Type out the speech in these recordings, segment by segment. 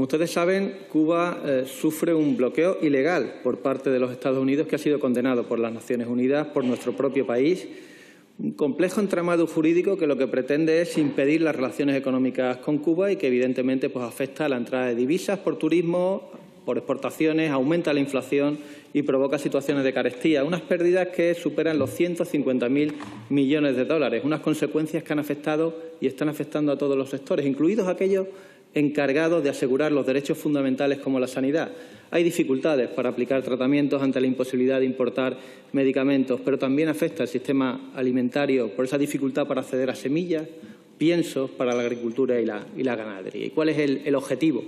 Como ustedes saben, Cuba sufre un bloqueo ilegal por parte de los Estados Unidos que ha sido condenado por las Naciones Unidas, por nuestro propio país. Un complejo entramado jurídico que lo que pretende es impedir las relaciones económicas con Cuba y que evidentemente afecta a la entrada de divisas por turismo, por exportaciones, aumenta la inflación y provoca situaciones de carestía. Unas pérdidas que superan los 150.000 millones de dólares, unas consecuencias que han afectado y están afectando a todos los sectores, incluidos aquellos encargados de asegurar los derechos fundamentales como la sanidad. Hay dificultades para aplicar tratamientos ante la imposibilidad de importar medicamentos, pero también afecta al sistema alimentario por esa dificultad para acceder a semillas, piensos para la agricultura y la ganadería. ¿Y cuál es el objetivo?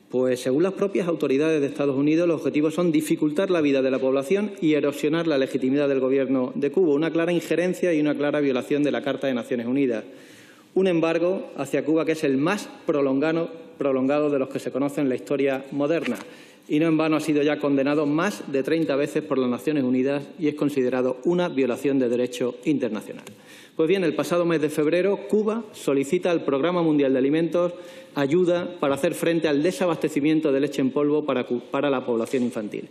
Pues, según las propias autoridades de Estados Unidos, los objetivos son dificultar la vida de la población y erosionar la legitimidad del Gobierno de Cuba, una clara injerencia y una clara violación de la Carta de Naciones Unidas. Un embargo hacia Cuba que es el más prolongado de los que se conocen en la historia moderna. Y no en vano ha sido ya condenado más de 30 veces por las Naciones Unidas y es considerado una violación de derecho internacional. Pues bien, el pasado mes de febrero, Cuba solicita al Programa Mundial de Alimentos ayuda para hacer frente al desabastecimiento de leche en polvo para la población infantil.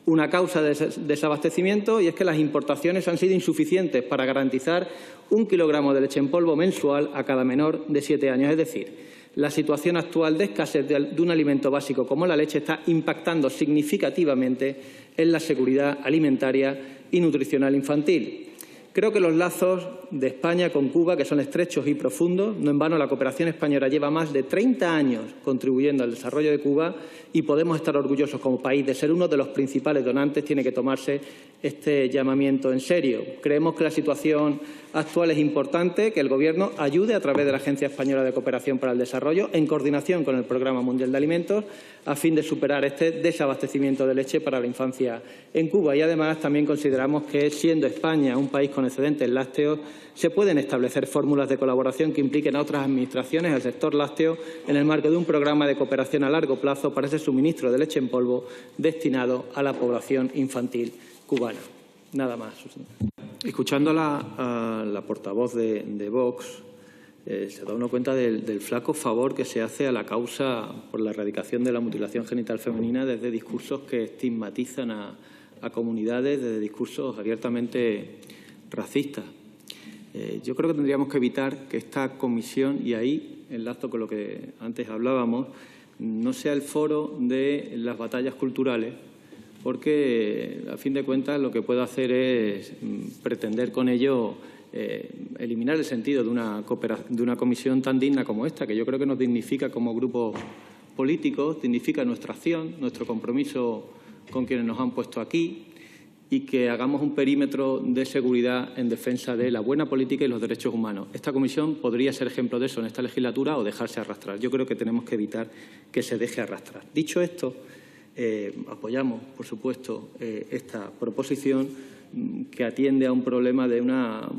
Una causa de desabastecimiento y es que las importaciones han sido insuficientes para garantizar 1 kilogramo de leche en polvo mensual a cada menor de 7 años. Es decir, la situación actual de escasez de un alimento básico como la leche está impactando significativamente en la seguridad alimentaria y nutricional infantil. Creo que los lazos de España con Cuba, que son estrechos y profundos, no en vano la cooperación española lleva más de 30 años contribuyendo al desarrollo de Cuba y podemos estar orgullosos como país de ser uno de los principales donantes, tiene que tomarse este llamamiento en serio. Creemos que la situación actual es importante, que el Gobierno ayude a través de la Agencia Española de Cooperación para el Desarrollo, en coordinación con el Programa Mundial de Alimentos, a fin de superar este desabastecimiento de leche para la infancia en Cuba. Y además también consideramos que, siendo España un país con excedentes lácteos, se pueden establecer fórmulas de colaboración que impliquen a otras administraciones al sector lácteo en el marco de un programa de cooperación a largo plazo para ese suministro de leche en polvo destinado a la población infantil cubana. Nada más. Escuchando a la portavoz de Vox, se da uno cuenta del flaco favor que se hace a la causa por la erradicación de la mutilación genital femenina desde discursos que estigmatizan a comunidades, desde discursos abiertamente racistas. Yo creo que tendríamos que evitar que esta comisión, y ahí enlazo con lo que antes hablábamos, no sea el foro de las batallas culturales, porque, a fin de cuentas, lo que puede hacer es pretender con ello eliminar el sentido de una comisión tan digna como esta, que yo creo que nos dignifica como grupos políticos, dignifica nuestra acción, nuestro compromiso con quienes nos han puesto aquí, y que hagamos un perímetro de seguridad en defensa de la buena política y los derechos humanos. Esta comisión podría ser ejemplo de eso en esta legislatura o dejarse arrastrar. Yo creo que tenemos que evitar que se deje arrastrar. Dicho esto, apoyamos, por supuesto, esta proposición que atiende a un problema de una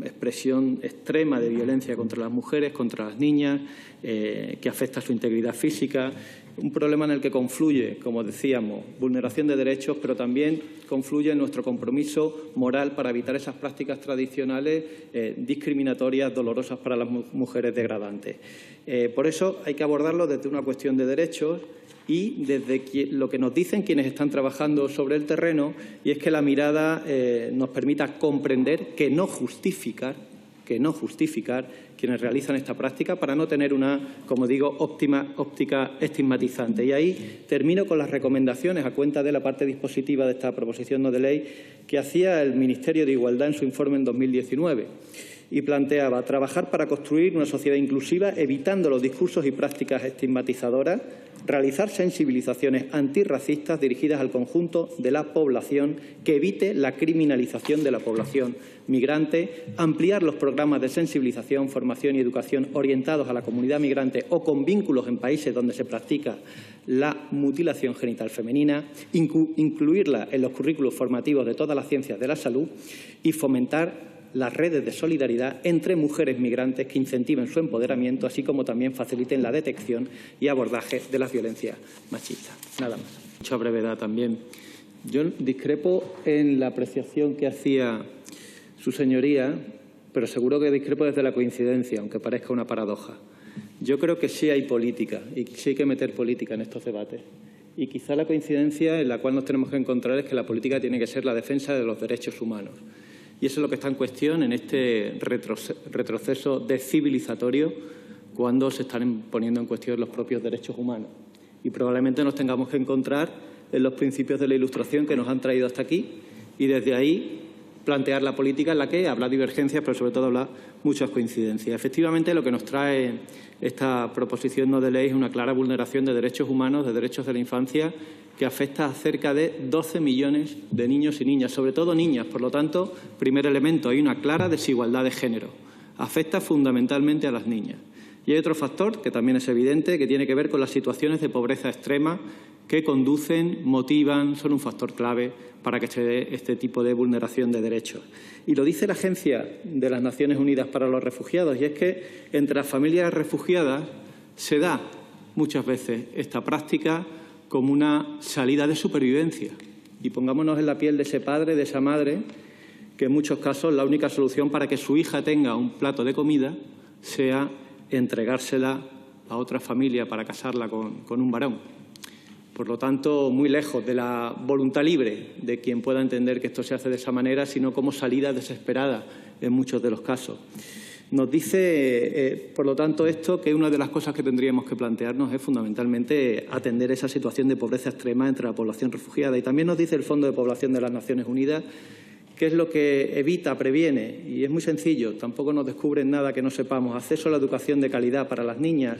expresión extrema de violencia contra las mujeres, contra las niñas, que afecta a su integridad física. Un problema en el que confluye, como decíamos, vulneración de derechos, pero también confluye en nuestro compromiso moral para evitar esas prácticas tradicionales discriminatorias, dolorosas para las mujeres, degradantes. Por eso hay que abordarlo desde una cuestión de derechos y desde lo que nos dicen quienes están trabajando sobre el terreno, y es que la mirada nos permita comprender que no justificar quienes realizan esta práctica para no tener una, como digo, óptica estigmatizante. Y ahí termino con las recomendaciones a cuenta de la parte dispositiva de esta proposición no de ley que hacía el Ministerio de Igualdad en su informe en 2019 y planteaba trabajar para construir una sociedad inclusiva evitando los discursos y prácticas estigmatizadoras, realizar sensibilizaciones antirracistas dirigidas al conjunto de la población que evite la criminalización de la población migrante, ampliar los programas de sensibilización, formación y educación orientados a la comunidad migrante o con vínculos en países donde se practica la mutilación genital femenina, incluirla en los currículos formativos de todas las ciencias de la salud y fomentar las redes de solidaridad entre mujeres migrantes que incentiven su empoderamiento, así como también faciliten la detección y abordaje de las violencias machistas. Nada más. Mucha brevedad también. Yo discrepo en la apreciación que hacía su señoría, pero seguro que discrepo desde la coincidencia, aunque parezca una paradoja. Yo creo que sí hay política y sí hay que meter política en estos debates. Y quizá la coincidencia en la cual nos tenemos que encontrar es que la política tiene que ser la defensa de los derechos humanos. Y eso es lo que está en cuestión en este retroceso descivilizatorio cuando se están poniendo en cuestión los propios derechos humanos. Y probablemente nos tengamos que encontrar en los principios de la Ilustración que nos han traído hasta aquí y desde ahí plantear la política en la que habrá divergencias, pero sobre todo habrá muchas coincidencias. Efectivamente, lo que nos trae esta proposición no de ley es una clara vulneración de derechos humanos, de derechos de la infancia, que afecta a cerca de 12 millones de niños y niñas, sobre todo niñas. Por lo tanto, primer elemento, hay una clara desigualdad de género. Afecta fundamentalmente a las niñas. Y hay otro factor que también es evidente, que tiene que ver con las situaciones de pobreza extrema que conducen, motivan, son un factor clave para que se dé este tipo de vulneración de derechos. Y lo dice la Agencia de las Naciones Unidas para los Refugiados, y es que entre las familias refugiadas se da muchas veces esta práctica como una salida de supervivencia. Y pongámonos en la piel de ese padre, de esa madre, que en muchos casos la única solución para que su hija tenga un plato de comida sea entregársela a otra familia para casarla con un varón. Por lo tanto, muy lejos de la voluntad libre de quien pueda entender que esto se hace de esa manera, sino como salida desesperada en muchos de los casos. Nos dice, por lo tanto, esto que una de las cosas que tendríamos que plantearnos es fundamentalmente atender esa situación de pobreza extrema entre la población refugiada. Y también nos dice el Fondo de Población de las Naciones Unidas qué es lo que evita, previene. Y es muy sencillo, tampoco nos descubren nada que no sepamos. Acceso a la educación de calidad para las niñas,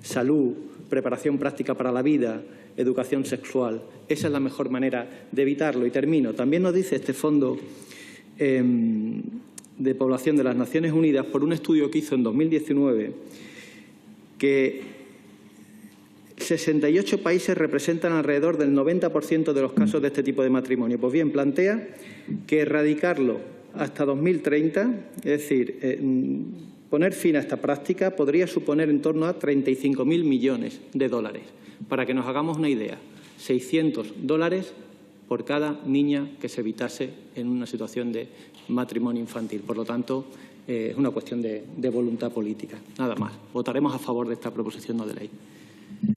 salud, preparación práctica para la vida, educación sexual. Esa es la mejor manera de evitarlo. Y termino. También nos dice este Fondo de Población de las Naciones Unidas, por un estudio que hizo en 2019, que 68 países representan alrededor del 90% de los casos de este tipo de matrimonio. Pues bien, plantea que erradicarlo hasta 2030, es decir, poner fin a esta práctica podría suponer en torno a 35.000 millones de dólares. Para que nos hagamos una idea, $600 por cada niña que se evitase en una situación de matrimonio infantil. Por lo tanto, es una cuestión de voluntad política. Nada más. Votaremos a favor de esta proposición no de ley.